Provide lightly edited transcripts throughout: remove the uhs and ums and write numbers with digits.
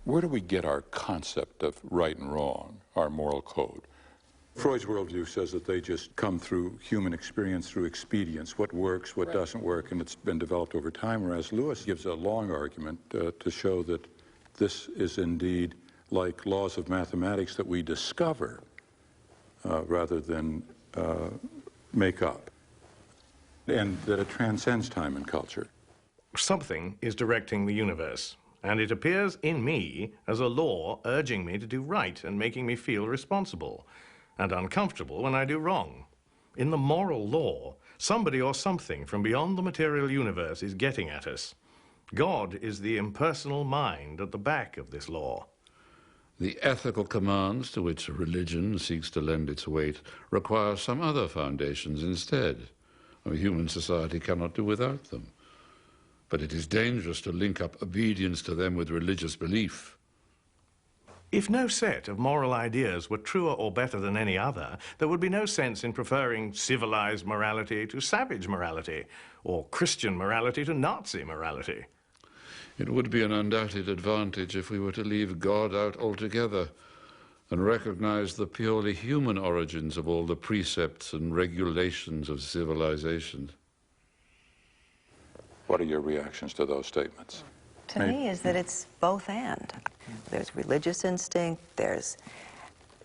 Where do we get our concept of right and wrong, our moral code? Freud's worldview says that they just come through human experience, through expedience, what works, what doesn't work, and it's been developed over time, whereas Lewis gives a long argument to show that this is indeed like laws of mathematics that we discover rather than make up, and that it transcends time and culture. Something is directing the universe, and it appears in me as a law urging me to do right and making me feel responsible and uncomfortable when I do wrong. In the moral law, somebody or something from beyond the material universe is getting at us. God is the impersonal mind at the back of this law. The ethical commands to which a religion seeks to lend its weight require some other foundations instead. A human society cannot do without them. But it is dangerous to link up obedience to them with religious belief. If no set of moral ideas were truer or better than any other, there would be no sense in preferring civilized morality to savage morality, or Christian morality to Nazi morality. It would be an undoubted advantage if we were to leave God out altogether and recognize the purely human origins of all the precepts and regulations of civilization. What are your reactions to those statements? To me is that it's both and. There's religious instinct, there's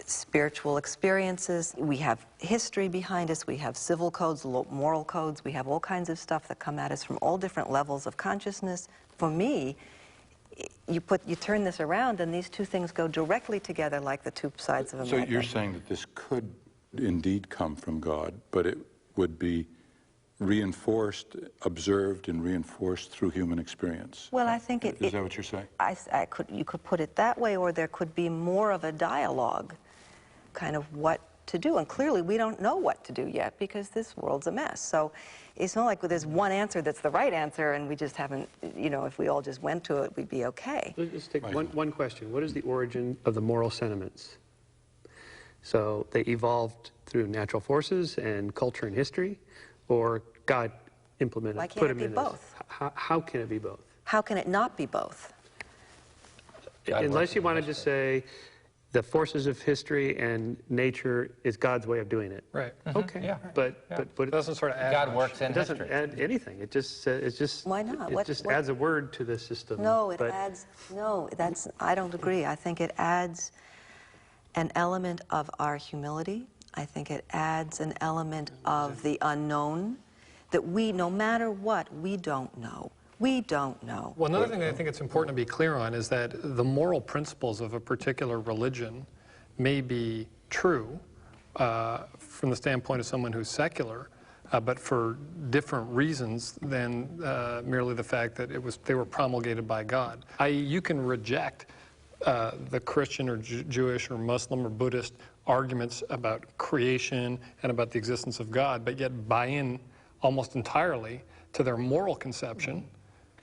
spiritual experiences, we have history behind us, we have civil codes, moral codes, we have all kinds of stuff that come at us from all different levels of consciousness. For me, you turn this around and these two things go directly together like the two sides of a magnet. So you're saying that this could indeed come from God, but it would be reinforced, observed, and reinforced through human experience. Well, I think Is that what you're saying? You could put it that way, or there could be more of a dialogue, kind of what to do. And clearly, we don't know what to do yet because this world's a mess. So it's not like there's one answer that's the right answer, and we just haven't, you know, if we all just went to it, we'd be okay. Let's take one question. What is the origin of the moral sentiments? So they evolved through natural forces and culture and history, or God implemented, Why can't put it them be in both? How can it be both? How can it not be both? Unless you wanted to say the forces of history and nature is God's way of doing it. Right. Okay. Yeah. But it doesn't sort of add God much. works in it doesn't history. add anything. It just Why not? It just adds a word to the system. No, it adds, no, I don't agree. I think it adds an element of our humility. I think it adds an element of the unknown that we, no matter what, we don't know. We don't know. Well, another thing that I think it's important to be clear on is that the moral principles of a particular religion may be true from the standpoint of someone who's secular, but for different reasons than merely the fact that they were promulgated by God. I.e., you can reject the Christian or Jewish or Muslim or Buddhist arguments about creation and about the existence of God, but yet buy in almost entirely to their moral conception,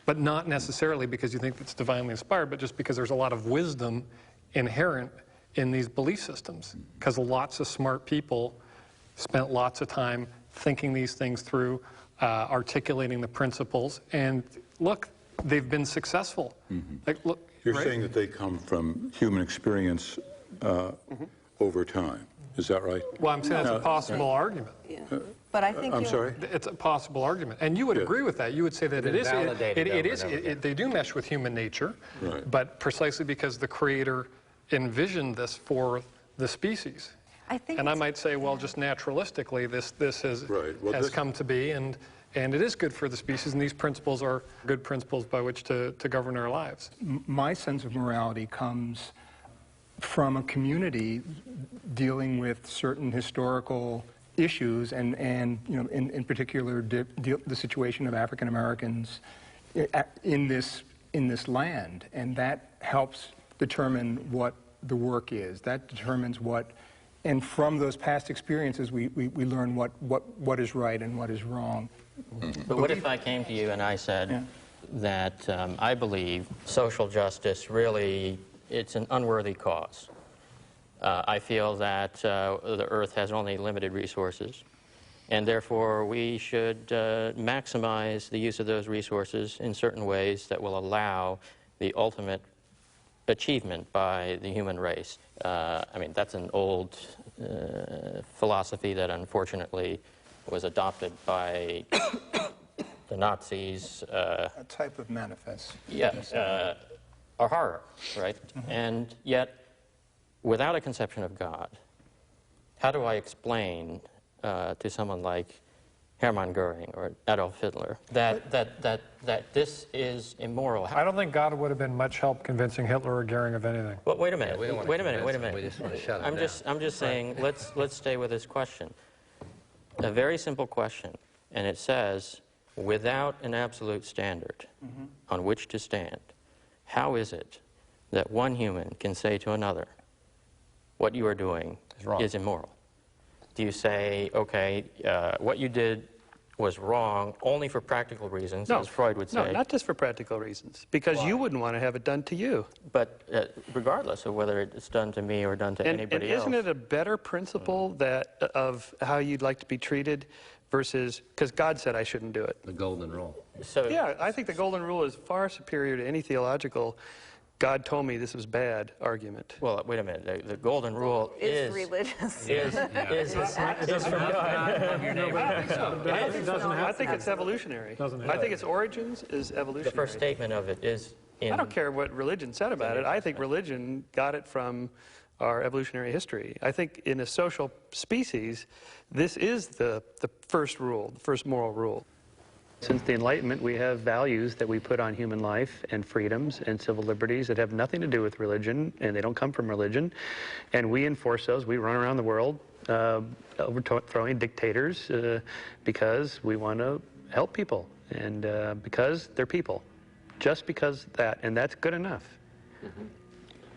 but not necessarily because you think it's divinely inspired, but just because there's a lot of wisdom inherent in these belief systems, because lots of smart people spent lots of time thinking these things through, articulating the principles, and look, they've been successful. Like, look, You're saying that they come from human experience over time. Is that right? Well, I'm saying it's a possible argument. Yeah. But I think I'm sorry? It's a possible argument. And you would agree with that. You would say that they do mesh with human nature, right, but precisely because the Creator envisioned this for the species. And I might say, well, just naturalistically, this has come to be, and it is good for the species, and these principles are good principles by which to govern our lives. My sense of morality comes from a community dealing with certain historical issues, and you know, in particular, the situation of African Americans in this land, and that helps determine what the work is. That determines what, and from those past experiences, we learn what is right and what is wrong. But what if I came to you and I said that I believe social justice really, it's an unworthy cause. I feel that the earth has only limited resources, and therefore we should maximize the use of those resources in certain ways that will allow the ultimate achievement by the human race. I mean, that's an old philosophy that unfortunately was adopted by the Nazis. A type of manifest. Yes, a horror, right? And yet, without a conception of God, how do I explain to someone like Hermann Goering or Adolf Hitler that this is immoral? I don't think God would have been much help convincing Hitler or Goering of anything. Well, wait a minute. We don't want to Wait a minute. convince him. We just want to shut him down. I'm just saying. Let's stay with this question. A very simple question, and it says, without an absolute standard on which to stand, how is it that one human can say to another, what you are doing is immoral? Do you say, okay, what you did was wrong only for practical reasons, as Freud would say? No, not just for practical reasons, because you wouldn't want to have it done to you. But regardless of whether it's done to me or done to anybody else. Isn't it a better principle of how you'd like to be treated versus, because God said I shouldn't do it? The golden rule. So, Yeah, I think the golden rule is far superior to any theological God told me this was bad argument. well, wait a minute. The golden rule Is religious. is from God. I think it's evolutionary. I think its origins is evolutionary. The first statement of it is in... I don't care what religion said about it. I think religion got it from our evolutionary history. I think in a social species, this is the first rule, the first moral rule. Since the Enlightenment, we have values that we put on human life and freedoms and civil liberties that have nothing to do with religion, and they don't come from religion. And we enforce those. We run around the world overthrowing dictators because we want to help people and because they're people. Just because that, and that's good enough.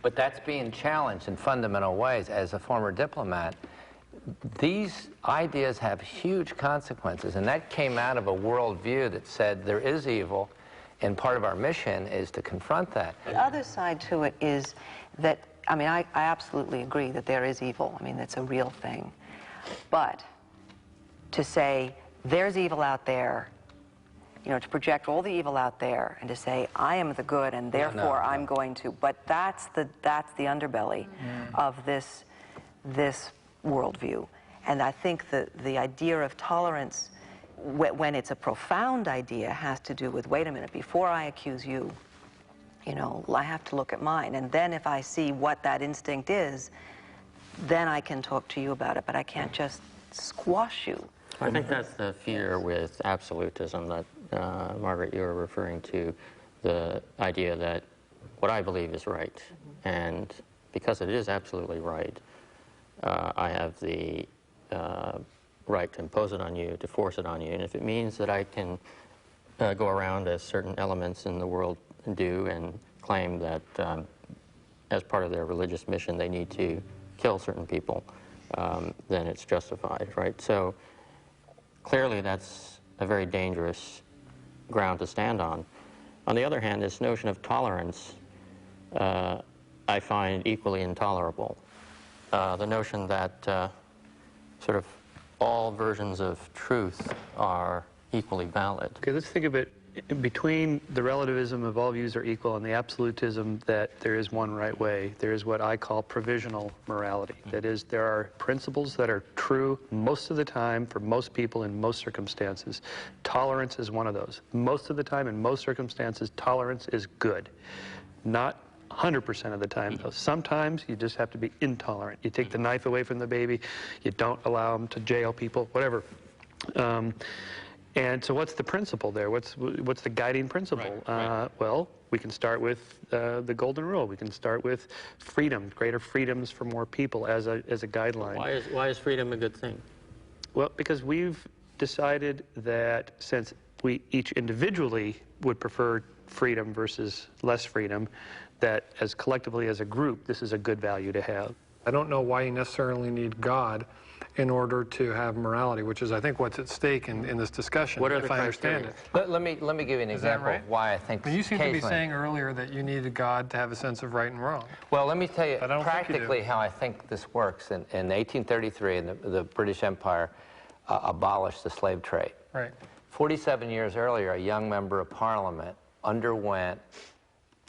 But that's being challenged in fundamental ways. As a former diplomat, these ideas have huge consequences, and that came out of a worldview that said there is evil, and part of our mission is to confront that. The other side to it is that, I mean, I absolutely agree that there is evil. I mean, that's a real thing. But to say there's evil out there, you know, to project all the evil out there and to say I am the good and therefore I'm going to, but that's the underbelly of this worldview. And I think that the idea of tolerance, when it's a profound idea, has to do with, wait a minute, before I accuse you, you know, I have to look at mine. And then if I see what that instinct is, then I can talk to you about it, but I can't just squash you. I think that's the fear with absolutism that, Margaret, you were referring to, the idea that what I believe is right. And because it is absolutely right, I have the right to impose it on you, to force it on you. And if it means that I can go around, as certain elements in the world do, and claim that as part of their religious mission they need to kill certain people, then it's justified, right? So clearly that's a very dangerous ground to stand on. On the other hand, this notion of tolerance I find equally intolerable. The notion that sort of all versions of truth are equally valid. Okay, let's think of it between the relativism of all views are equal and the absolutism that there is one right way. There is what I call provisional morality. That is, there are principles that are true most of the time for most people in most circumstances. Tolerance is one of those. Most of the time in most circumstances, tolerance is good. Not 100% of the time, though. Sometimes you just have to be intolerant. You take the knife away from the baby, you don't allow them to jail people, whatever. And so what's the principle there? What's the guiding principle? Right. Well, we can start with the golden rule. We can start with freedom, greater freedoms for more people as a guideline. Why is freedom a good thing? Well, because we've decided that since we each individually would prefer freedom versus less freedom, that as collectively as a group, this is a good value to have. I don't know why you necessarily need God in order to have morality, which is, I think, what's at stake in this discussion, What are the if I understand criteria? it. Let me give you an Is that example right? of why I think But you seem to be occasionally- saying earlier that you needed God to have a sense of right and wrong. Well, let me tell you But I don't think you do. practically how I think this works. In 1833, the British Empire abolished the slave trade. Right. 47 years earlier, a young member of Parliament underwent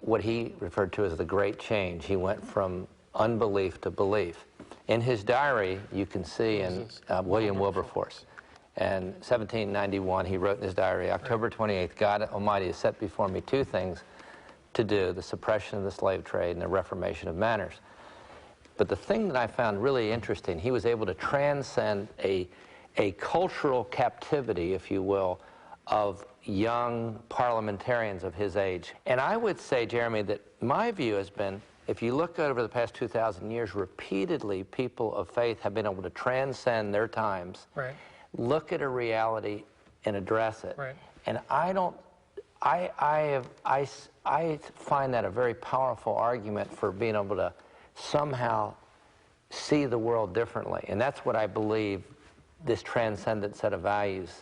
what he referred to as the great change. He went from unbelief to belief. In his diary, you can see in William Wilberforce, in 1791, he wrote in his diary, October 28th, God Almighty has set before me two things to do, the suppression of the slave trade and the reformation of manners. But the thing that I found really interesting, he was able to transcend a cultural captivity, if you will, of young parliamentarians of his age. And I would say, Jeremy, that my view has been, if you look over the past 2,000 years, repeatedly people of faith have been able to transcend their times, look at a reality and address it. And I find that a very powerful argument for being able to somehow see the world differently. And that's what I believe this transcendent set of values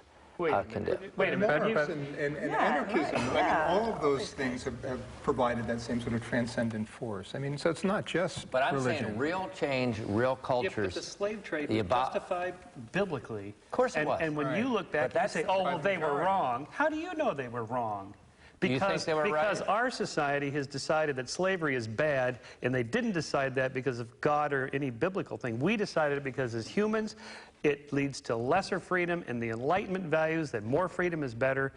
can do. Wait a minute. And anarchism, I mean, all of those things have provided that same sort of transcendent force. I mean, so it's not just But I'm religion. saying real change, real cultures. Yeah, but the slave trade was justified biblically. Of course it was. And when you look back, you say, oh, well, they were wrong. How do you know they were wrong? Because our society has decided that slavery is bad, and they didn't decide that because of God or any biblical thing. We decided it because as humans, it leads to lesser freedom, and the Enlightenment values that more freedom is better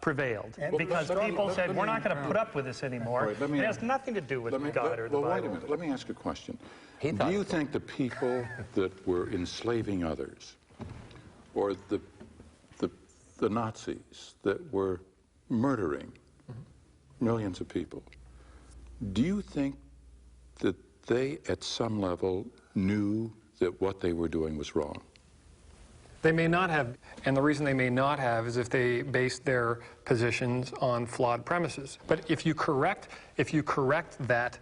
prevailed. Because people said, we're not going to put up with this anymore. It has nothing to do with God or the Bible. Well, wait a minute. Let me ask a question. Do you think the people that were enslaving others, or the Nazis that were murdering millions of people, do you think that they at some level knew that what they were doing was wrong? They may not have, and the reason they may not have is if they based their positions on flawed premises. But if you correct that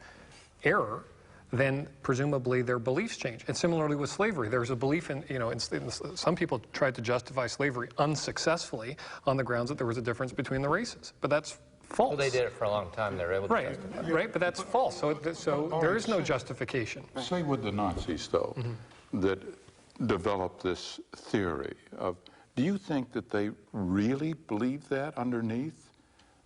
error, then presumably their beliefs change. And similarly with slavery, there's a belief in, some people tried to justify slavery unsuccessfully on the grounds that there was a difference between the races. But that's false. Well, they did it for a long time. They were able to justify it. Right, but that's false. So there is no justification. Say with the Nazis, though, that developed this theory of, do you think that they really believed that underneath?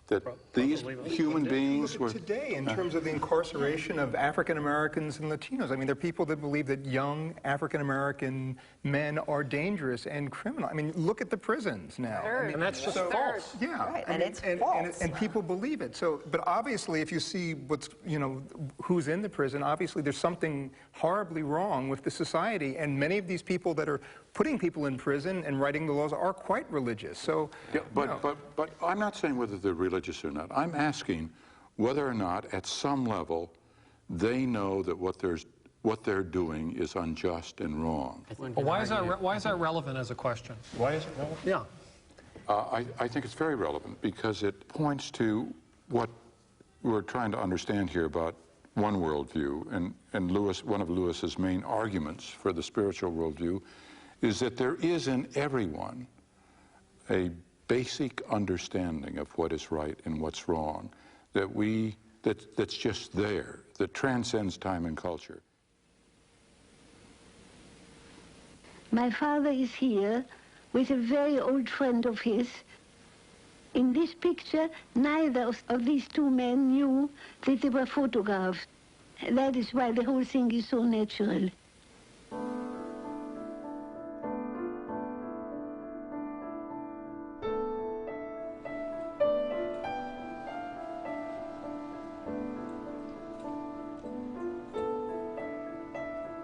That these human beings were... Today, in terms of the incarceration of African Americans and Latinos, I mean, there are people that believe that young African American men are dangerous and criminal. I mean, look at the prisons now. And that's just false. Yeah. Right, and it's false. And people believe it. So, but obviously, if you see what's, who's in the prison, obviously there's something horribly wrong with the society. And many of these people that are putting people in prison and writing the laws are quite religious. So, yeah, but I'm not saying whether they're religious or not. I'm asking whether or not, at some level, they know that what they're doing is unjust and wrong. Well, why is that relevant as a question? Why is it relevant? Yeah. I think it's very relevant because it points to what we're trying to understand here about one worldview, and one of Lewis's main arguments for the spiritual worldview is that there is in everyone a basic understanding of what is right and what's wrong, that's just there, that transcends time and culture. My father is here with a very old friend of his. In this picture, neither of these two men knew that they were photographed. That is why the whole thing is so natural.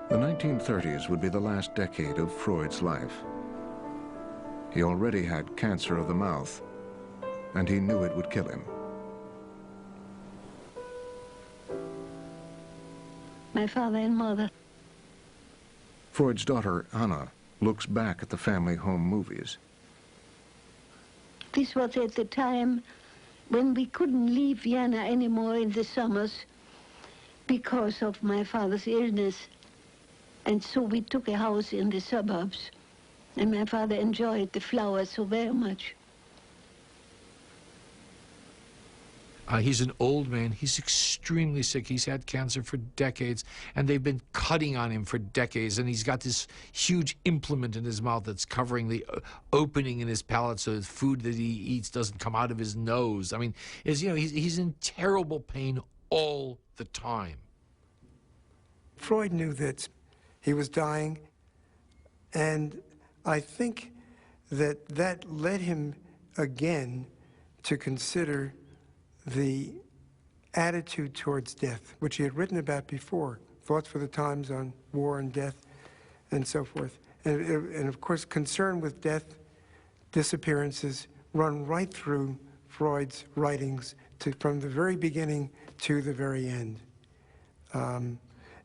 The 1930s would be the last decade of Freud's life. He already had cancer of the mouth, and he knew it would kill him. My father and mother. Freud's daughter, Anna, looks back at the family home movies. This was at the time when we couldn't leave Vienna anymore in the summers because of my father's illness. And so we took a house in the suburbs, and my father enjoyed the flowers so very much. He's an old man. He's extremely sick. He's had cancer for decades, and they've been cutting on him for decades. And he's got this huge implement in his mouth that's covering the opening in his palate so the food that he eats doesn't come out of his nose. I mean, he's in terrible pain all the time. Freud knew that he was dying, and I think that led him again to consider the attitude towards death, which he had written about before, Thoughts for the Times on War and Death and so forth. And of course, concern with death, disappearances, run right through Freud's writings from the very beginning to the very end.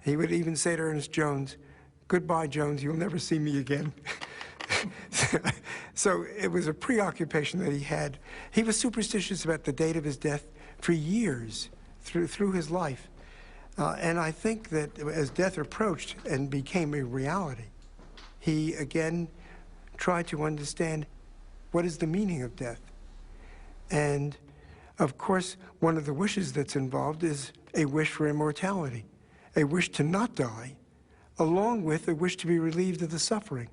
He would even say to Ernest Jones, "Goodbye, Jones, you'll never see me again." So it was a preoccupation that he had. He was superstitious about the date of his death for years through his life. And I think that as death approached and became a reality, he again tried to understand what is the meaning of death. And of course, one of the wishes that's involved is a wish for immortality, a wish to not die, along with a wish to be relieved of the suffering,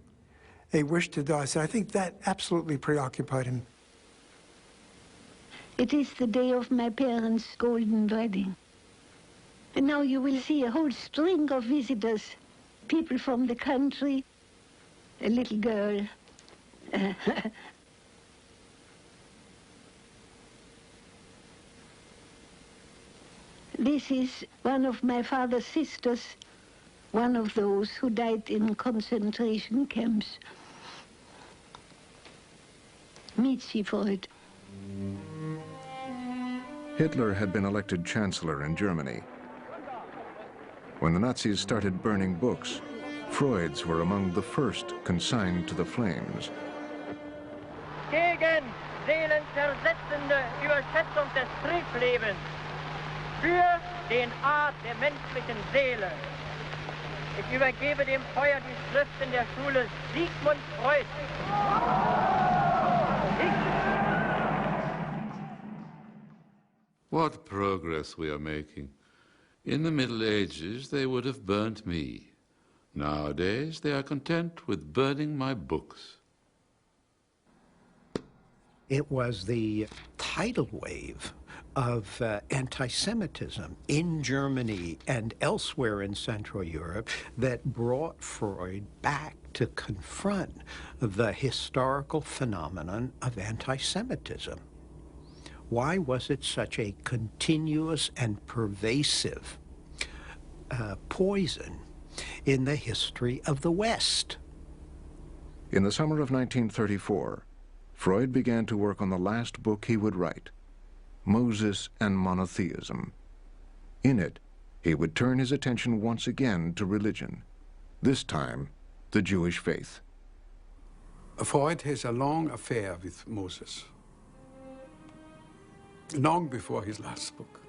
a wish to die. So I think that absolutely preoccupied him. It is the day of my parents' golden wedding. And now you will see a whole string of visitors, people from the country, a little girl. This is one of my father's sisters, one of those who died in concentration camps. Meet Sie, Freud. Hitler had been elected chancellor in Germany. When the Nazis started burning books, Freud's were among the first consigned to the flames. Gegen seelenzersetzende Überschätzung des Triebslebens, für den Art der menschlichen Seele. Ich übergebe dem Feuer die Schriften der Schule Sigmund Freud. What progress we are making. In the Middle Ages, they would have burnt me. Nowadays, they are content with burning my books. It was the tidal wave of anti-Semitism in Germany and elsewhere in Central Europe that brought Freud back to confront the historical phenomenon of anti-Semitism. Why was it such a continuous and pervasive poison in the history of the West? In the summer of 1934, Freud began to work on the last book he would write, Moses and Monotheism. In it, he would turn his attention once again to religion, this time the Jewish faith. Freud has a long affair with Moses. Long before his last book.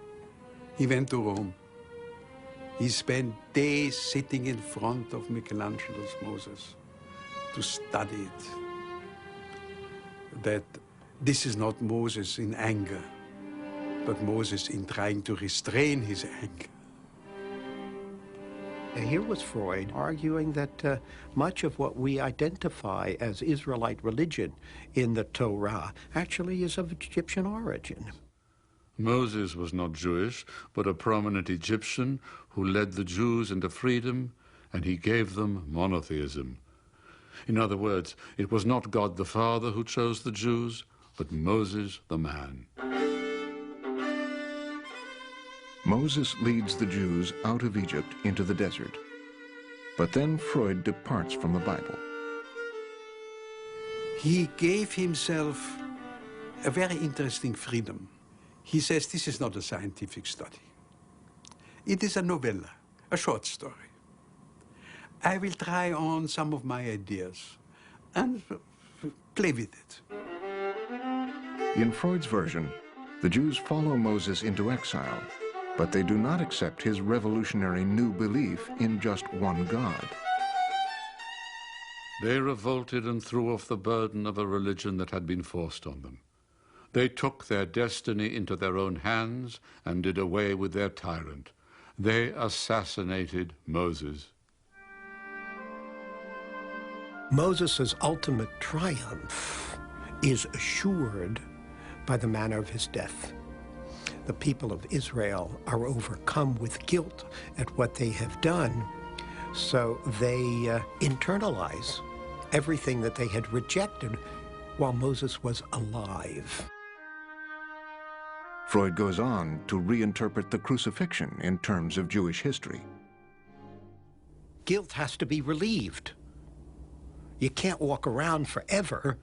He went to Rome. He spent days sitting in front of Michelangelo's Moses to study it. That this is not Moses in anger, but Moses in trying to restrain his anger. Here was Freud arguing that much of what we identify as Israelite religion in the Torah actually is of Egyptian origin. Moses was not Jewish, but a prominent Egyptian who led the Jews into freedom, and he gave them monotheism. In other words, it was not God the Father who chose the Jews, but Moses the man. Moses leads the Jews out of Egypt into the desert. But then Freud departs from the Bible. He gave himself a very interesting freedom. He says this is not a scientific study. It is a novella, a short story. I will try on some of my ideas and play with it. In Freud's version, the Jews follow Moses into exile, but they do not accept his revolutionary new belief in just one God. They revolted and threw off the burden of a religion that had been forced on them. They took their destiny into their own hands and did away with their tyrant. They assassinated Moses. Moses' ultimate triumph is assured by the manner of his death. The people of Israel are overcome with guilt at what they have done, so they internalize everything that they had rejected while Moses was alive. Freud goes on to reinterpret the crucifixion in terms of Jewish history. Guilt has to be relieved. You can't walk around forever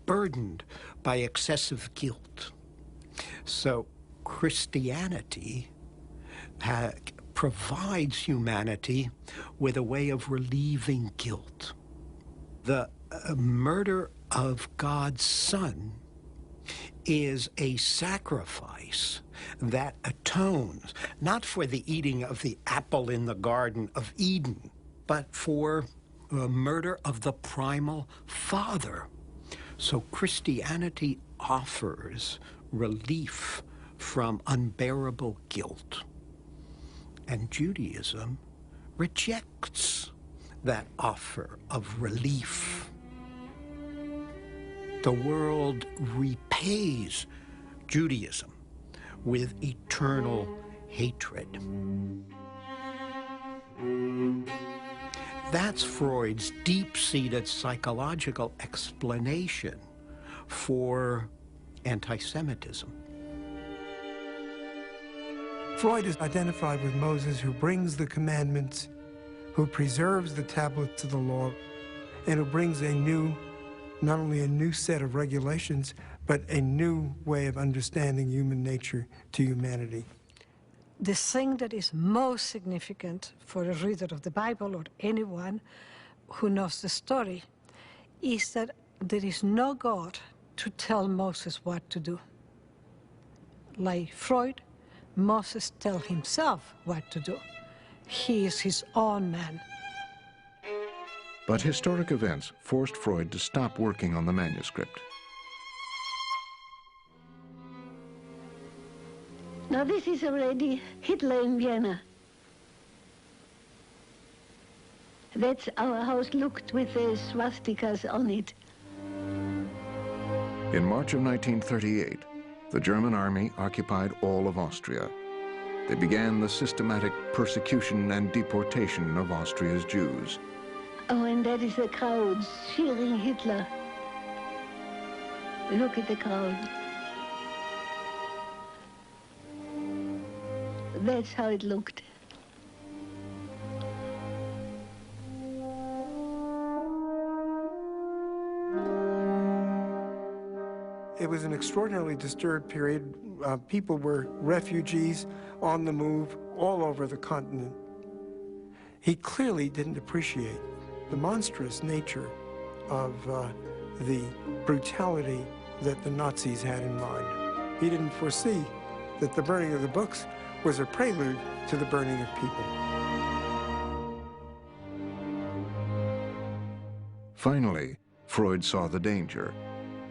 burdened by excessive guilt. So Christianity provides humanity with a way of relieving guilt. The murder of God's Son is a sacrifice that atones, not for the eating of the apple in the Garden of Eden, but for the murder of the primal Father. So Christianity offers relief from unbearable guilt. And Judaism rejects that offer of relief. The world repays Judaism with eternal hatred. That's Freud's deep-seated psychological explanation for anti-Semitism. Freud is identified with Moses, who brings the commandments, who preserves the tablets of the law, and who brings a new, not only a new set of regulations, but a new way of understanding human nature to humanity. The thing that is most significant for a reader of the Bible or anyone who knows the story is that there is no God to tell Moses what to do. Like Freud, Moses tells himself what to do. He is his own man. But historic events forced Freud to stop working on the manuscript. Now this is already Hitler in Vienna. That's our house looked with the swastikas on it. In March of 1938, the German army occupied all of Austria. They began the systematic persecution and deportation of Austria's Jews. Oh, and that is the crowds cheering Hitler. Look at the crowd. That's how it looked. It was an extraordinarily disturbed period. People were refugees on the move all over the continent. He clearly didn't appreciate the monstrous nature of the brutality that the Nazis had in mind. He didn't foresee that the burning of the books was a prelude to the burning of people. Finally, Freud saw the danger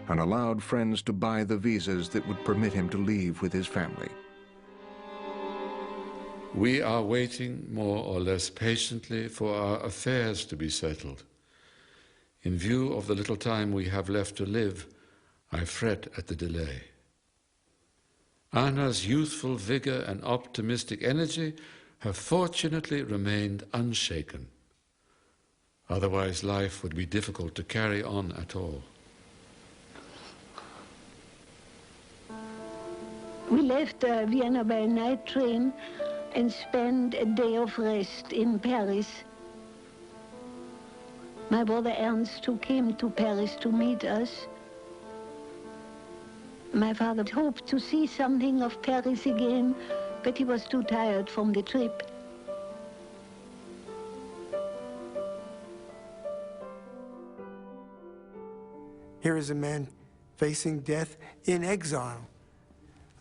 and allowed friends to buy the visas that would permit him to leave with his family. We are waiting more or less patiently for our affairs to be settled. In view of the little time we have left to live, I fret at the delay. Anna's youthful vigor and optimistic energy have fortunately remained unshaken. Otherwise, life would be difficult to carry on at all. We left Vienna by a night train and spent a day of rest in Paris. My brother Ernst, who came to Paris to meet us. My father hoped to see something of Paris again, but he was too tired from the trip. Here is a man facing death in exile,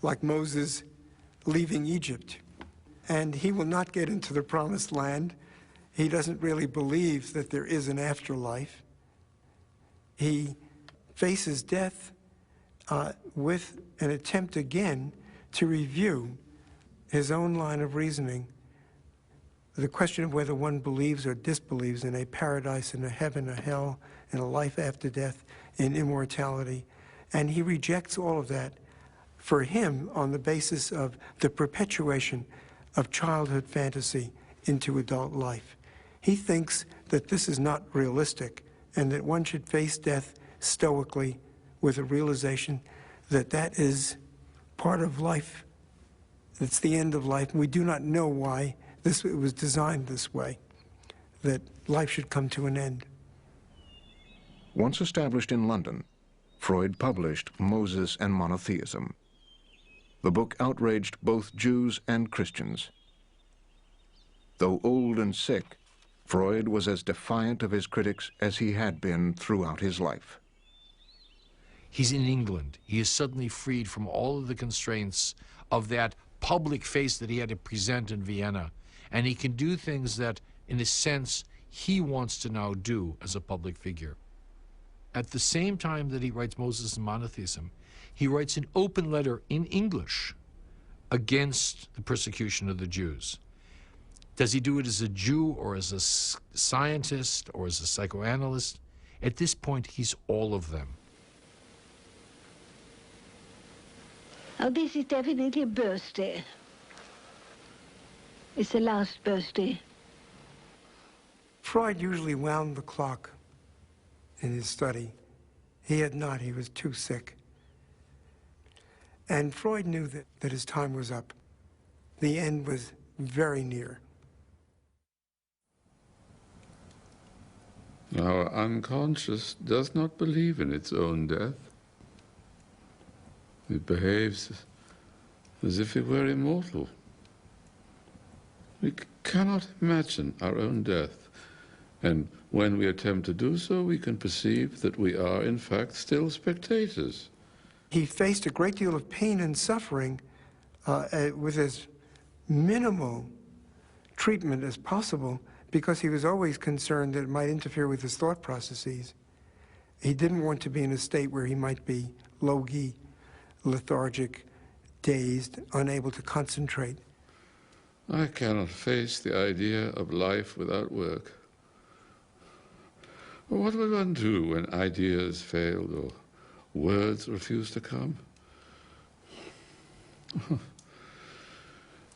like Moses leaving Egypt. And he will not get into the promised land. He doesn't really believe that there is an afterlife. He faces death with an attempt again to review his own line of reasoning, the question of whether one believes or disbelieves in a paradise and a heaven, a hell, and a life after death, in immortality. And he rejects all of that for him on the basis of the perpetuation of childhood fantasy into adult life. He thinks that this is not realistic and that one should face death stoically with a realization that that is part of life. It's the end of life. We do not know why it was designed this way, that life should come to an end. Once established in London, Freud published Moses and Monotheism. The book outraged both Jews and Christians. Though old and sick, Freud was as defiant of his critics as he had been throughout his life. He's in England. He is suddenly freed from all of the constraints of that public face that he had to present in Vienna. And he can do things that, in a sense, he wants to now do as a public figure. At the same time that he writes Moses and Monotheism, he writes an open letter in English against the persecution of the Jews. Does he do it as a Jew or as a scientist or as a psychoanalyst? At this point, he's all of them. Oh, this is definitely a birthday. It's the last birthday. Freud usually wound the clock in his study. He had not. He was too sick. And Freud knew that his time was up. The end was very near. Our unconscious does not believe in its own death. It behaves as if it were immortal. We cannot imagine our own death, and when we attempt to do so, we can perceive that we are, in fact, still spectators. He faced a great deal of pain and suffering with as minimal treatment as possible, because he was always concerned that it might interfere with his thought processes. He didn't want to be in a state where he might be logy, lethargic, dazed, unable to concentrate. I cannot face the idea of life without work. What would one do when ideas failed or words refused to come?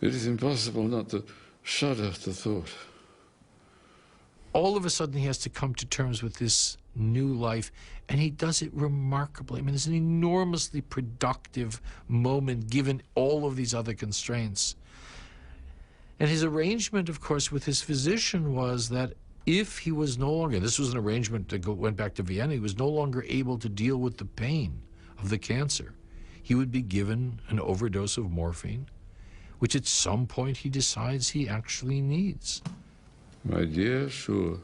It is impossible not to shudder at the thought. All of a sudden, he has to come to terms with this new life, and he does it remarkably. I mean, it's an enormously productive moment, given all of these other constraints. And his arrangement, of course, with his physician was that if he was no longer, this was an arrangement that went back to Vienna, he was no longer able to deal with the pain of the cancer, he would be given an overdose of morphine, which at some point he decides he actually needs. My dear Sure,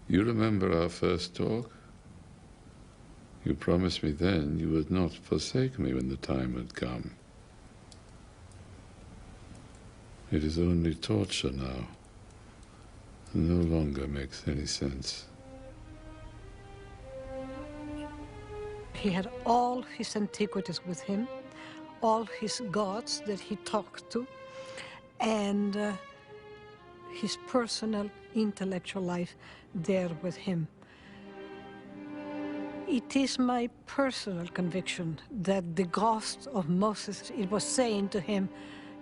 you remember our first talk? You promised me then you would not forsake me when the time had come. It is only torture now. It no longer makes any sense. He had all his antiquities with him, all his gods that he talked to, and his personal intellectual life there with him. It is my personal conviction that the ghost of Moses, it was saying to him,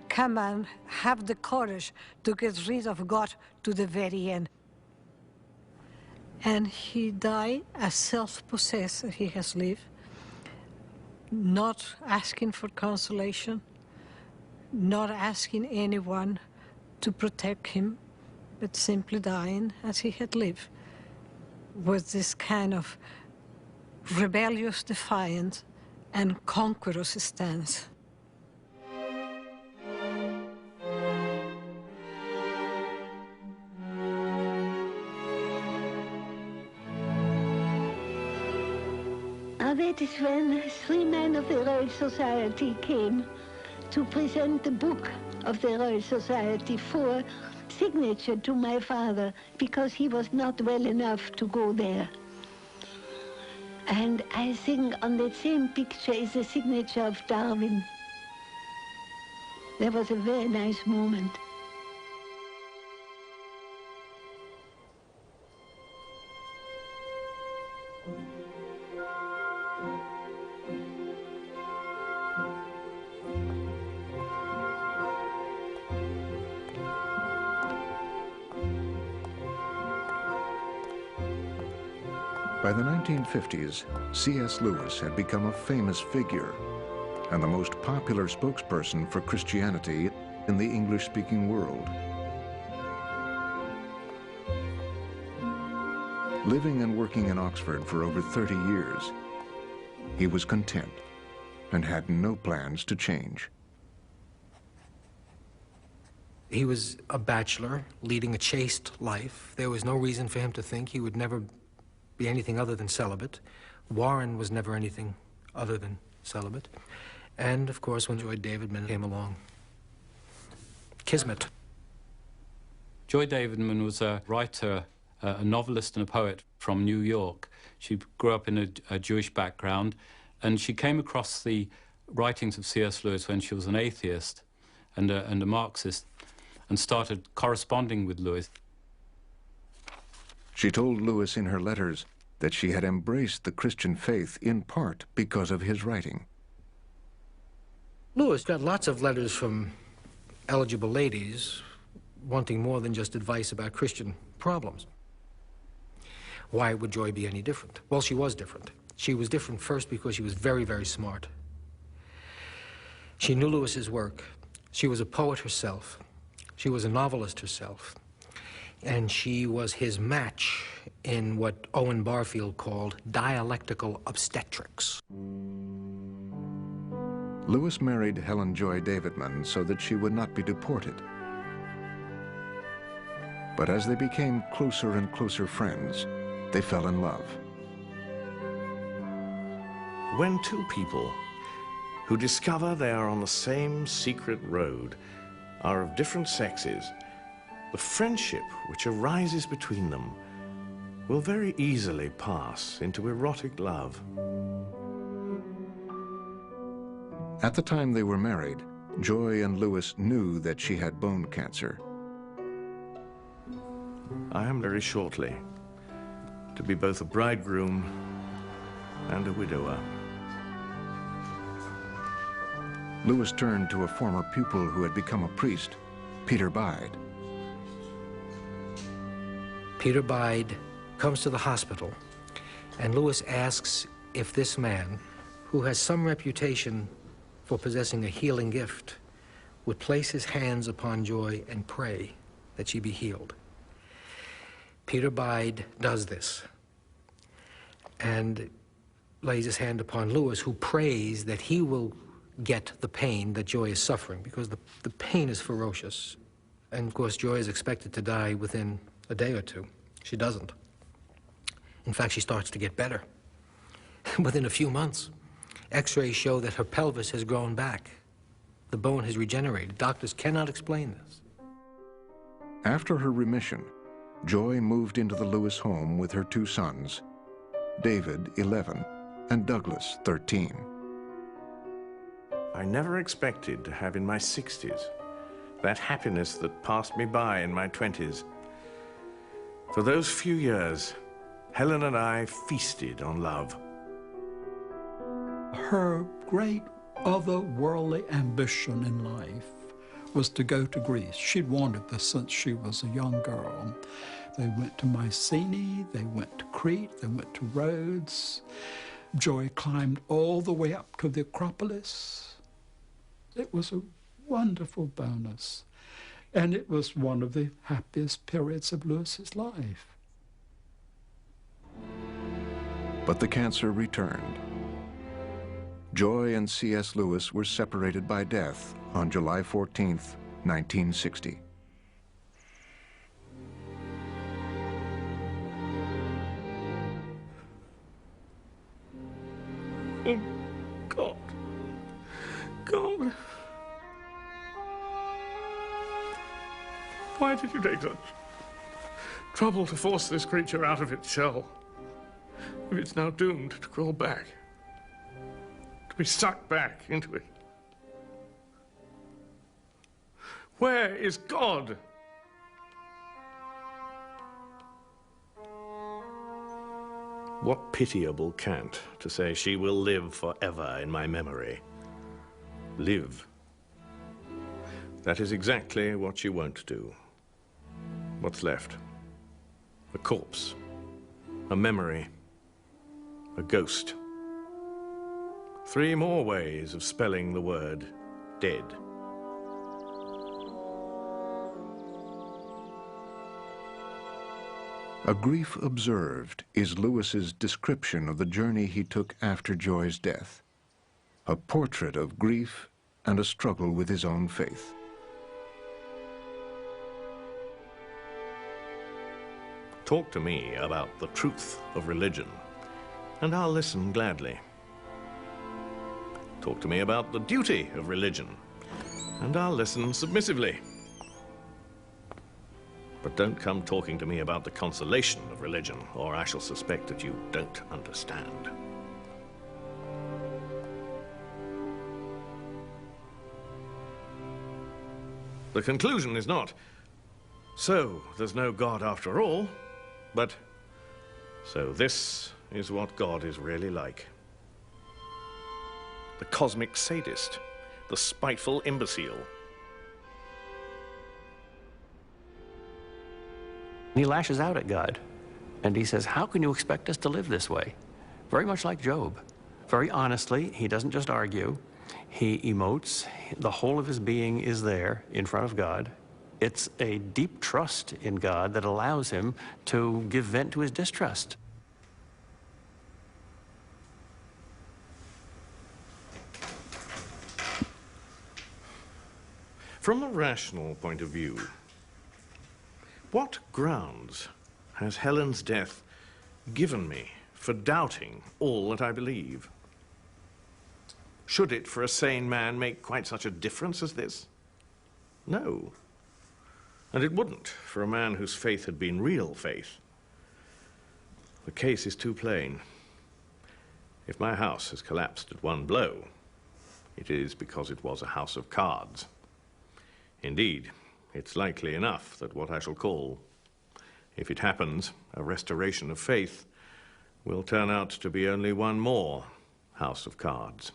come on, have the courage to get rid of God to the very end. And he died as self-possessed as he has lived, not asking for consolation, not asking anyone to protect him, but simply dying as he had lived, with this kind of rebellious defiance and conqueror's stance. That is when 3 men of the Royal Society came to present the book of the Royal Society for signature to my father, because he was not well enough to go there. And I think on that same picture is the signature of Darwin. That was a very nice moment. By the 1950s, C.S. Lewis had become a famous figure and the most popular spokesperson for Christianity in the English-speaking world. Living and working in Oxford for over 30 years, he was content and had no plans to change. He was a bachelor, leading a chaste life. There was no reason for him to think he would never be anything other than celibate. Warren was never anything other than celibate. And, of course, when Joy Davidman came along, kismet. Joy Davidman was a writer, a novelist and a poet from New York. She grew up in a Jewish background, and she came across the writings of C.S. Lewis when she was an atheist and a Marxist, and started corresponding with Lewis. She told Lewis in her letters that she had embraced the Christian faith in part because of his writing. Lewis got lots of letters from eligible ladies wanting more than just advice about Christian problems. Why would Joy be any different? Well, she was different. She was different first because she was very, very smart. She knew Lewis's work. She was a poet herself. She was a novelist herself. And she was his match in what Owen Barfield called dialectical obstetrics. Lewis married Helen Joy Davidman so that she would not be deported. But as they became closer and closer friends, they fell in love. When two people who discover they are on the same secret road are of different sexes, the friendship which arises between them will very easily pass into erotic love. At the time they were married, Joy and Lewis knew that she had bone cancer. I am very shortly to be both a bridegroom and a widower. Lewis turned to a former pupil who had become a priest, Peter Bide. Peter Bide comes to the hospital, and Lewis asks if this man, who has some reputation for possessing a healing gift, would place his hands upon Joy and pray that she be healed. Peter Bide does this and lays his hand upon Lewis, who prays that he will get the pain that Joy is suffering, because the pain is ferocious. And of course, Joy is expected to die within a day or two. She doesn't. In fact, she starts to get better. Within a few months, X-rays show that her pelvis has grown back. The bone has regenerated. Doctors cannot explain this. After her remission, Joy moved into the Lewis home with her two sons, David, 11, and Douglas, 13. I never expected to have in my 60s that happiness that passed me by in my 20s. For those few years, Helen and I feasted on love. Her great otherworldly ambition in life was to go to Greece. She'd wanted this since she was a young girl. They went to Mycenae, they went to Crete, they went to Rhodes. Joy climbed all the way up to the Acropolis. It was a wonderful bonus, and it was one of the happiest periods of Lewis's life. But the cancer returned. Joy and C.S. Lewis were separated by death on July 14th, 1960. Oh, God. God. Why did you take such trouble to force this creature out of its shell? if it's now doomed to crawl back, to be sucked back into it? Where is God? What pitiable cant to say she will live forever in my memory. Live. That is exactly what she won't do. What's left? A corpse, a memory, a ghost. 3 more ways of spelling the word dead. A Grief Observed is Lewis's description of the journey he took after Joy's death. A portrait of grief and a struggle with his own faith. Talk to me about the truth of religion, and I'll listen gladly. Talk to me about the duty of religion, and I'll listen submissively. But don't come talking to me about the consolation of religion, or I shall suspect that you don't understand. The conclusion is not, so there's no God after all, but so this is what God is really like. The cosmic sadist, the spiteful imbecile. He lashes out at God, and he says, how can you expect us to live this way? Very much like Job. Very honestly, he doesn't just argue. He emotes. The whole of his being is there in front of God. It's a deep trust in God that allows him to give vent to his distrust. From a rational point of view, what grounds has Helen's death given me for doubting all that I believe? Should it, for a sane man, make quite such a difference as this? No. And it wouldn't for a man whose faith had been real faith. The case is too plain. If my house has collapsed at one blow, it is because it was a house of cards. Indeed, it's likely enough that what I shall call, if it happens, a restoration of faith, will turn out to be only one more house of cards.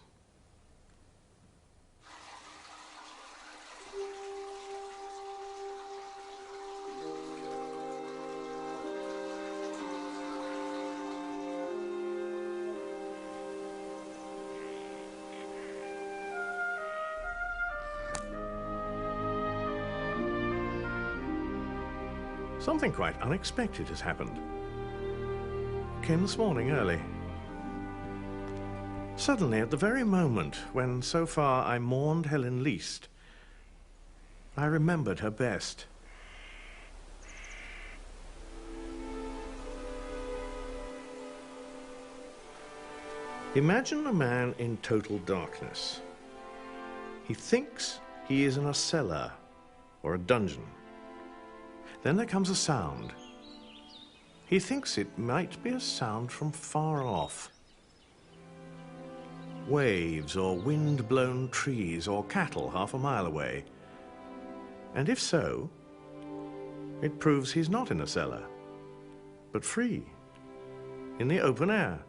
Something quite unexpected has happened. Came this morning early. Suddenly, at the very moment when so far I mourned Helen least, I remembered her best. Imagine a man in total darkness. He thinks he is in a cellar or a dungeon. Then there comes a sound. He thinks it might be a sound from far off. Waves or wind-blown trees or cattle half a mile away. And if so, it proves he's not in a cellar, but free, in the open air.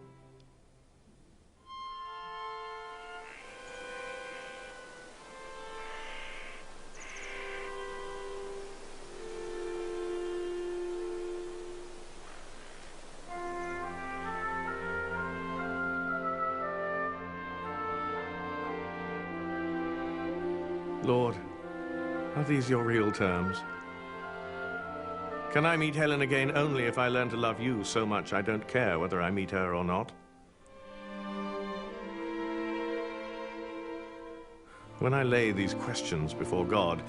Lord, are these your real terms? Can I meet Helen again only if I learn to love you so much I don't care whether I meet her or not? When I lay these questions before God,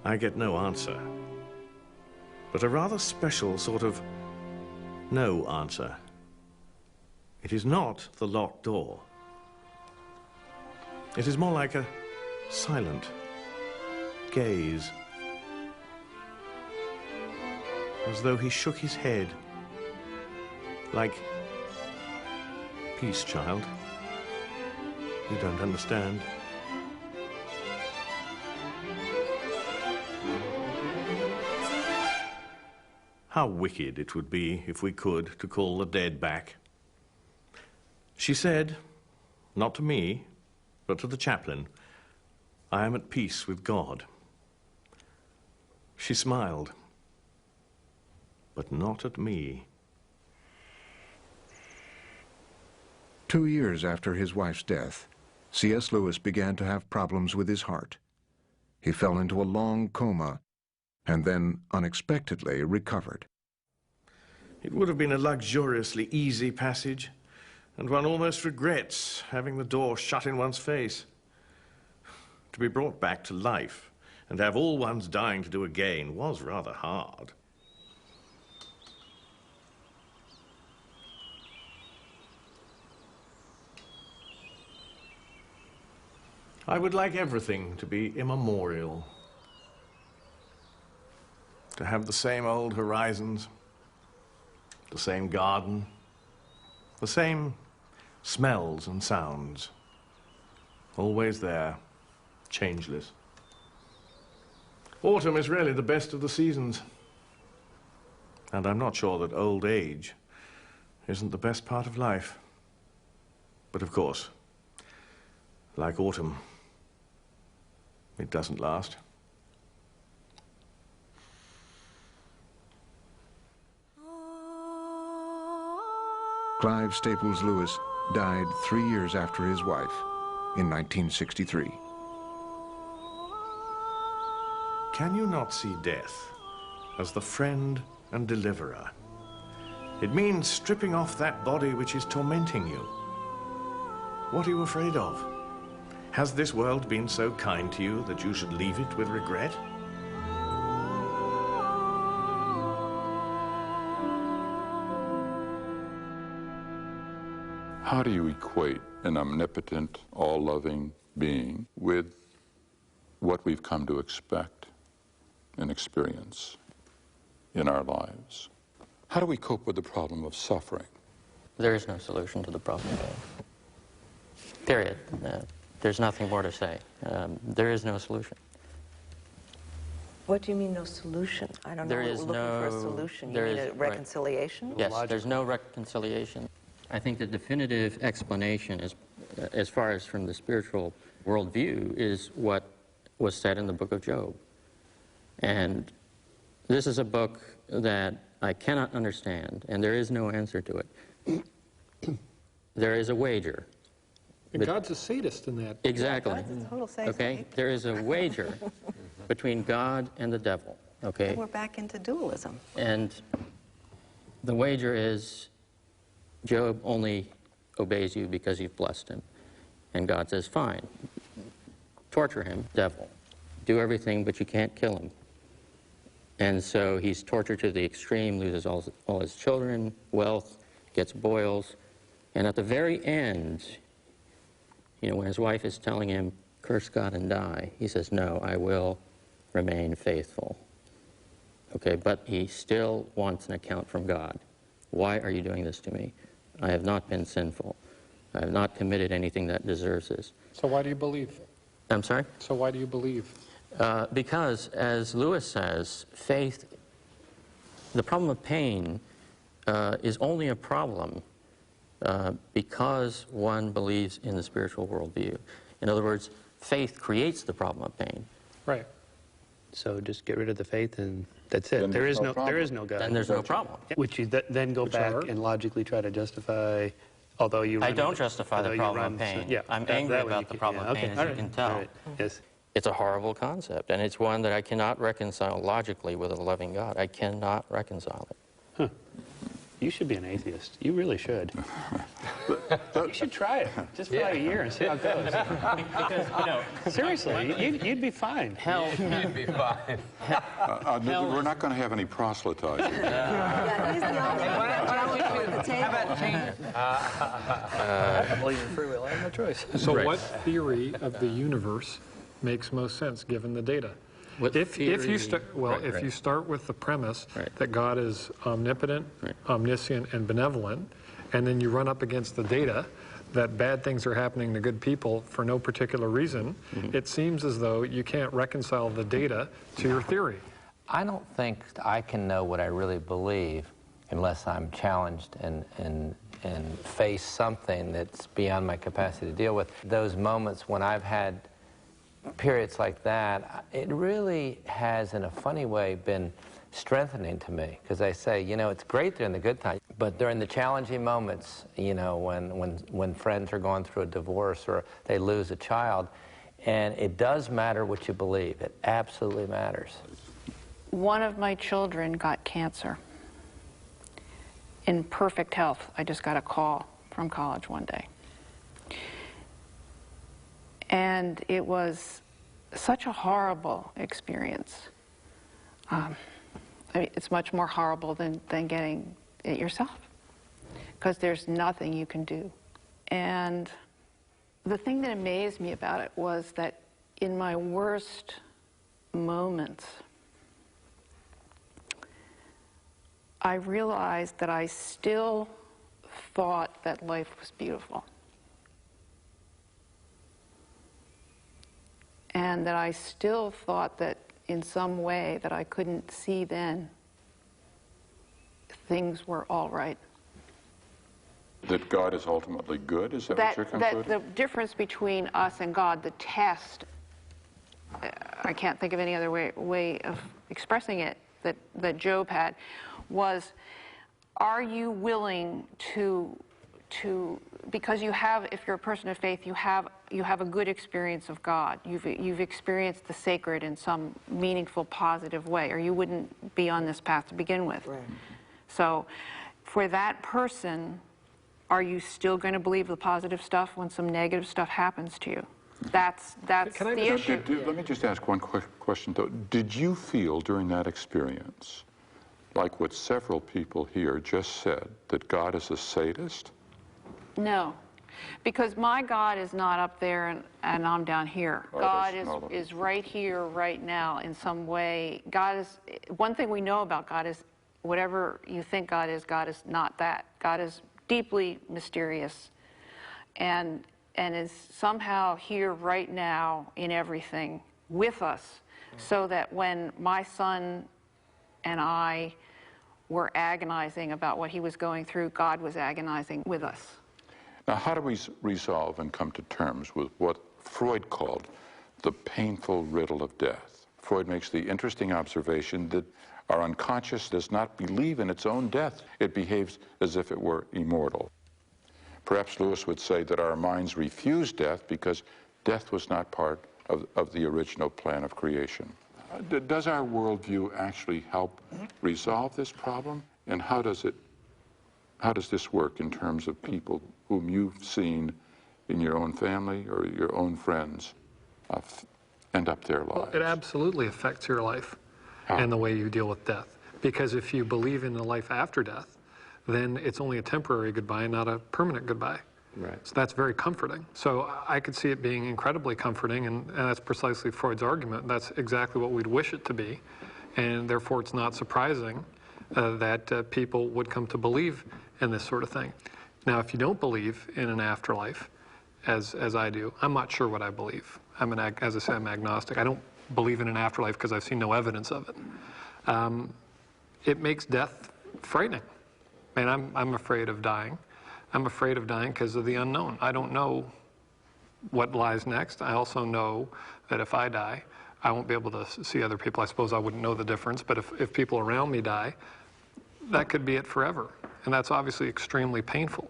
I get no answer, but a rather special sort of no answer. It is not the locked door. It is more like a silent gaze, as though he shook his head, like peace, child. You don't understand. How wicked it would be, if we could, to call the dead back. She said, not to me, but to the chaplain, I am at peace with God. She smiled, but not at me. 2 years after his wife's death, C.S. Lewis began to have problems with his heart. He fell into a long coma and then unexpectedly recovered. It would have been a luxuriously easy passage, and one almost regrets having the door shut in one's face. To be brought back to life and have all one's dying to do again was rather hard. I would like everything to be immemorial. To have the same old horizons, the same garden, the same smells and sounds, always there, changeless. Autumn is really the best of the seasons. And I'm not sure that old age isn't the best part of life. But of course, like autumn, it doesn't last. Clive Staples Lewis died 3 years after his wife in 1963. Can you not see death as the friend and deliverer? It means stripping off that body which is tormenting you. What are you afraid of? Has this world been so kind to you that you should leave it with regret? How do you equate an omnipotent, all-loving being with what we've come to expect and experience in our lives? How do we cope with the problem of suffering? There is no solution to the problem. Period. There's nothing more to say. There is no solution. What do you mean, no solution? I don't know. We're looking for a solution. You mean a reconciliation? Right. Yes, there's no reconciliation. I think the definitive explanation is, as far as from the spiritual worldview, is what was said in the book of Job. And this is a book that I cannot understand, and there is no answer to it. There is a wager. And God's a sadist in that. Exactly. God's a total sadist. Okay? There is a wager between God and the devil. Okay? And we're back into dualism. And the wager is Job only obeys you because you've blessed him. And God says, fine, torture him, devil. Do everything, but you can't kill him. And so he's tortured to the extreme, loses all his children, wealth, gets boils. And at the very end, you know, when his wife is telling him, curse God and die, he says, no, I will remain faithful. Okay, but he still wants an account from God. Why are you doing this to me? I have not been sinful. I have not committed anything that deserves this. So why do you believe? I'm sorry? So why do you believe? Because, as Lewis says, faith, the problem of pain is only a problem because one believes in the spiritual worldview. In other words, faith creates the problem of pain. Right. So just get rid of the faith and that's it. There is no God. Then there's no problem. Which you then go back and logically try to justify, although you... I don't justify the problem of pain. Yeah, I'm angry about the problem of pain, as you can tell. Right. Yes. It's a horrible concept, and it's one that I cannot reconcile logically with a loving God. I cannot reconcile it. Huh. You should be an atheist. You really should. You should try it, just for like a year and see how it goes. Because, you know, seriously, you'd be fine. Hell, You'd be fine. We're not going to have any proselytizing. Yeah, he's the only one at the table. How about change? I believe in free will. I have no choice. So what theory of the universe makes most sense given the data? If you start with the premise that God is omnipotent, omniscient, and benevolent, and then you run up against the data that bad things are happening to good people for no particular reason, it seems as though you can't reconcile the data to your theory. I don't think I can know what I really believe unless I'm challenged and face something that's beyond my capacity to deal with. Those moments when I've had periods like that, it really has, in a funny way, been strengthening to me, because I say, you know, it's great during the good times, but during the challenging moments, you know, when friends are going through a divorce or they lose a child, and it does matter what you believe. It absolutely matters. One of my children got cancer in perfect health. I just got a call from college one day. And it was such a horrible experience. I mean, it's much more horrible than getting it yourself, because there's nothing you can do. And the thing that amazed me about it was that in my worst moments, I realized that I still thought that life was beautiful. And that I still thought that in some way that I couldn't see then, things were all right. That God is ultimately good? Is that what you're concluding? That the difference between us and God, the test, I can't think of any other way of expressing it, that Job had, was, are you willing to because you have, if you're a person of faith, you have a good experience of God. You've experienced the sacred in some meaningful, positive way, or you wouldn't be on this path to begin with. Right. So, for that person, are you still going to believe the positive stuff when some negative stuff happens to you? That's the issue. Let me just ask one quick question, though. Did you feel during that experience, like what several people here just said, that God is a sadist? No, because my God is not up there and I'm down here. God is right here, right now, in some way. God is, one thing we know about God is whatever you think God is not that. God is deeply mysterious and is somehow here right now in everything with us, so that when my son and I were agonizing about what he was going through, God was agonizing with us. Now, how do we resolve and come to terms with what Freud called the painful riddle of death? Freud makes the interesting observation that our unconscious does not believe in its own death. It behaves as if it were immortal. Perhaps Lewis would say that our minds refuse death because death was not part of the original plan of creation. Does our worldview actually help resolve this problem? And how does this work in terms of people whom you've seen in your own family or your own friends end up their lives? Well, it absolutely affects your life and the way you deal with death. Because if you believe in the life after death, then it's only a temporary goodbye, not a permanent goodbye. Right. So that's very comforting. So I could see it being incredibly comforting, and that's precisely Freud's argument. That's exactly what we'd wish it to be, and therefore it's not surprising that people would come to believe in this sort of thing. Now, if you don't believe in an afterlife, as I do, I'm not sure what I believe. As I say, I'm agnostic. I don't believe in an afterlife because I've seen no evidence of it. It makes death frightening. And I'm afraid of dying. I'm afraid of dying because of the unknown. I don't know what lies next. I also know that if I die, I won't be able to see other people. I suppose I wouldn't know the difference, but if people around me die, that could be it forever. And that's obviously extremely painful.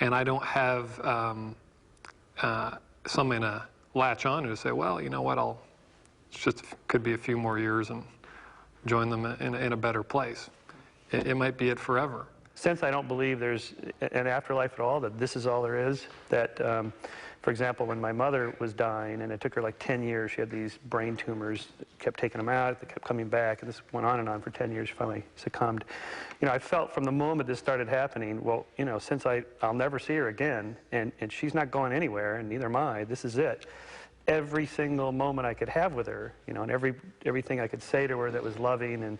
And I don't have something to latch on to say, well, you know what, it's just could be a few more years and join them in a better place. It might be it forever. Since I don't believe there's an afterlife at all, that this is all there is, that, for example, when my mother was dying, and it took her like 10 years, she had these brain tumors, kept taking them out, they kept coming back, and this went on and on for 10 years, she finally succumbed. You know, I felt from the moment this started happening, well, you know, since I'll never see her again, and she's not going anywhere, and neither am I, this is it. Every single moment I could have with her, you know, and everything I could say to her that was loving, and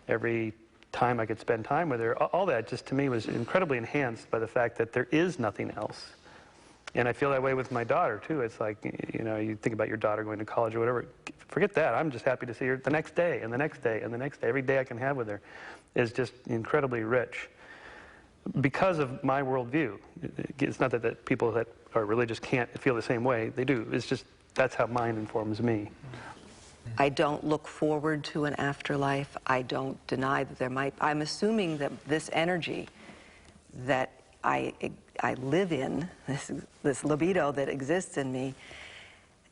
every time I could spend time with her, all that just to me was incredibly enhanced by the fact that there is nothing else. And I feel that way with my daughter, too. It's like, you know, you think about your daughter going to college or whatever. Forget that. I'm just happy to see her the next day and the next day and the next day. Every day I can have with her is just incredibly rich because of my worldview. It's not that people that are religious can't feel the same way. They do. It's just that's how mine informs me. I don't look forward to an afterlife. I don't deny that there might. I'm assuming that this energy that I live in, this libido that exists in me,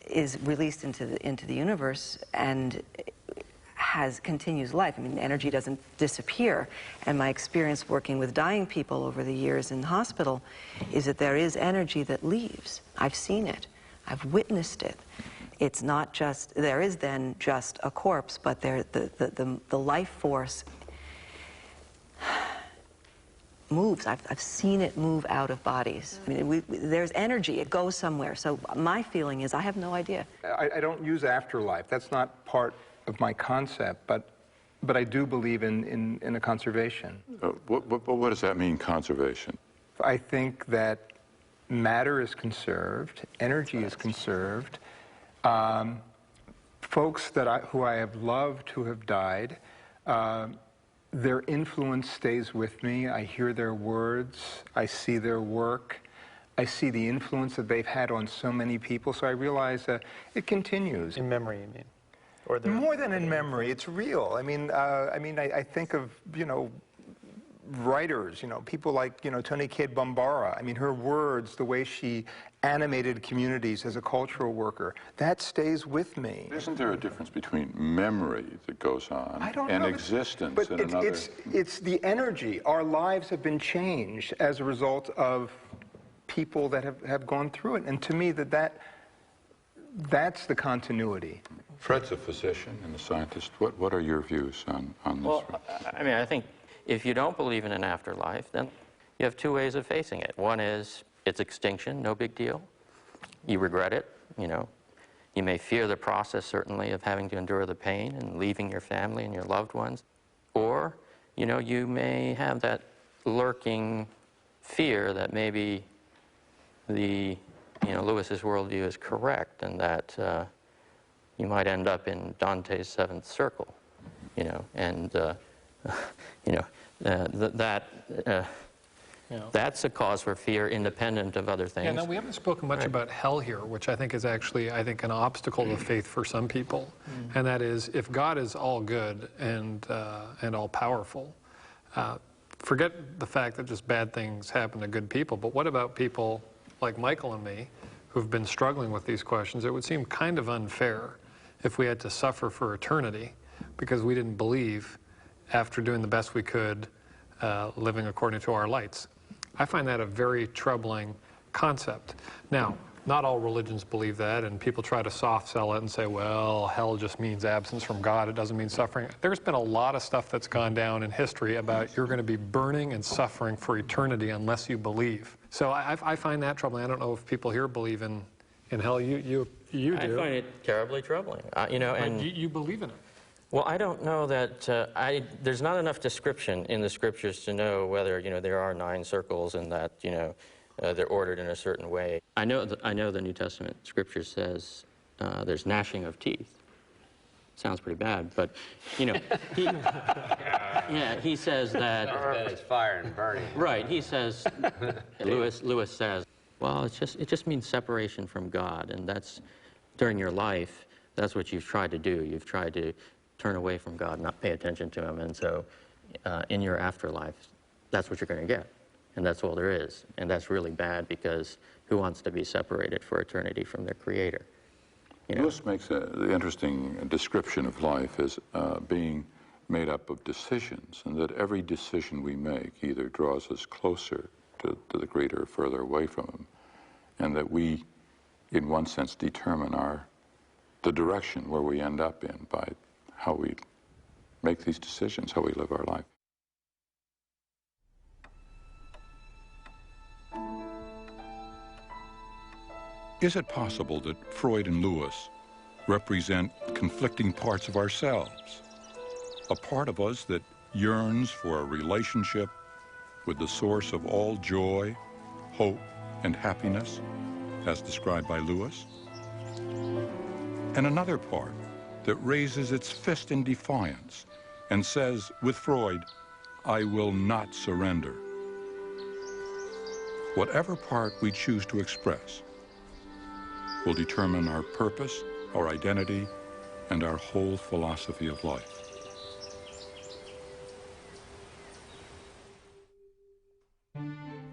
is released into the universe and continues life. I mean, energy doesn't disappear. And my experience working with dying people over the years in the hospital is that there is energy that leaves. I've seen it. I've witnessed it. It's not just, there is then just a corpse, but the life force moves. I've seen it move out of bodies. I mean, there's energy. It goes somewhere. So my feeling is I have no idea. I don't use afterlife. That's not part of my concept, but I do believe in a conservation. What does that mean, conservation? I think that matter is conserved, energy is conserved. Folks who I have loved who have died, their influence stays with me. I hear their words, I see their work, I see the influence that they've had on so many people, so I realize that it continues. In memory, you mean? Or more than in memory, it's real. I mean, I think of, writers, people like, Toni Cade Bambara. I mean, her words, the way she animated communities as a cultural worker, that stays with me. Isn't there a difference between memory that goes on and existence but in another? It's the energy. Our lives have been changed as a result of people that have gone through it. And to me, that's the continuity. Fred's a physician and a scientist. What are your views on this? Well, I mean, I think if you don't believe in an afterlife, then you have two ways of facing it. One is its extinction, no big deal. You regret it, You may fear the process, certainly, of having to endure the pain and leaving your family and your loved ones. Or, you may have that lurking fear that maybe Lewis's worldview is correct and that you might end up in Dante's seventh circle, that's a cause for fear independent of other things. Yeah, no, we haven't spoken much about hell here, which I think is actually, an obstacle to faith for some people. And that is, if God is all good and all powerful, forget the fact that just bad things happen to good people, but what about people like Michael and me who've been struggling with these questions? It would seem kind of unfair if we had to suffer for eternity because we didn't believe after doing the best we could, living according to our lights. I find that a very troubling concept. Now, not all religions believe that, and people try to soft sell it and say, well, hell just means absence from God, it doesn't mean suffering. There's been a lot of stuff that's gone down in history about you're going to be burning and suffering for eternity unless you believe. So I find that troubling. I don't know if people here believe in hell. You do. I find it terribly troubling. And you believe in it. Well, I don't know that there's not enough description in the scriptures to know whether there are 9 circles and that they're ordered in a certain way. I know the New Testament scripture says there's gnashing of teeth. Sounds pretty bad, but he says that. It's fire and burning. Right. He says. Lewis says, well, it just means separation from God, and that's during your life. That's what you've tried to do. You've tried to turn away from God, not pay attention to him. And so in your afterlife, that's what you're going to get. And that's all there is. And that's really bad because who wants to be separated for eternity from their Creator? Lewis makes the interesting description of life as being made up of decisions, and that every decision we make either draws us closer to the Creator or further away from him, and that we, in one sense, determine the direction where we end up in by how we make these decisions, how we live our life. Is it possible that Freud and Lewis represent conflicting parts of ourselves? A part of us that yearns for a relationship with the source of all joy, hope, and happiness, as described by Lewis, and another part that raises its fist in defiance and says, with Freud, "I will not surrender." Whatever part we choose to express will determine our purpose, our identity, and our whole philosophy of life.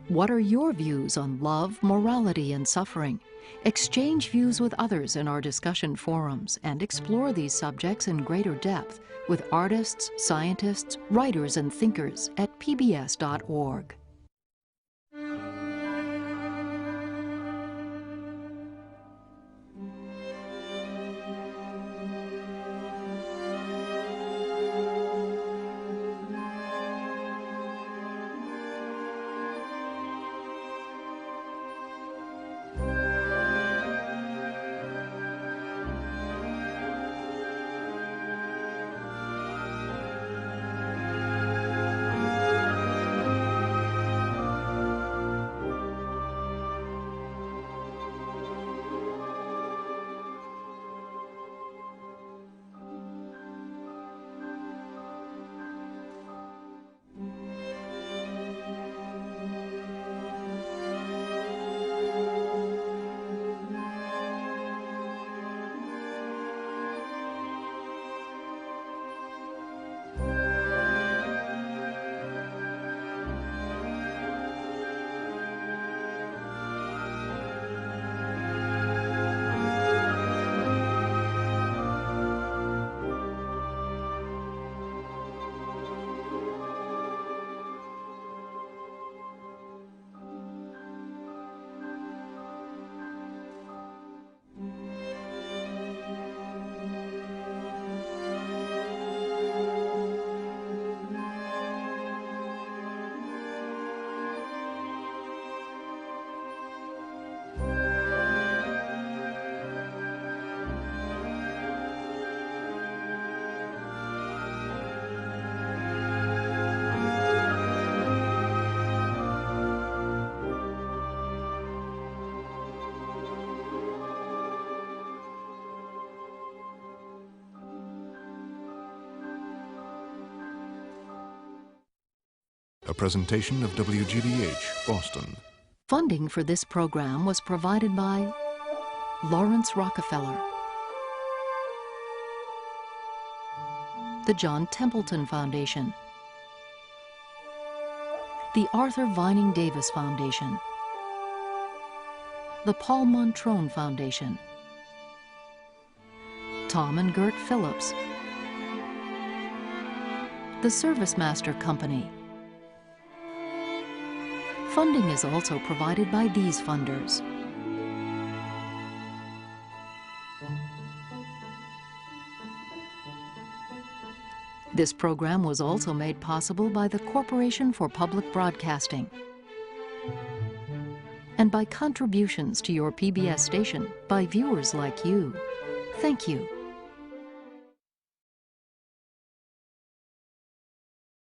What are your views on love, morality, and suffering? Exchange views with others in our discussion forums and explore these subjects in greater depth with artists, scientists, writers, and thinkers at pbs.org. A presentation of WGBH, Boston. Funding for this program was provided by Lawrence Rockefeller, the John Templeton Foundation, the Arthur Vining Davis Foundation, the Paul Montrone Foundation, Tom and Gert Phillips, the Service Master Company. Funding is also provided by these funders: this program was also made possible by the Corporation for Public Broadcasting and by contributions to your PBS station by viewers like you. Thank you.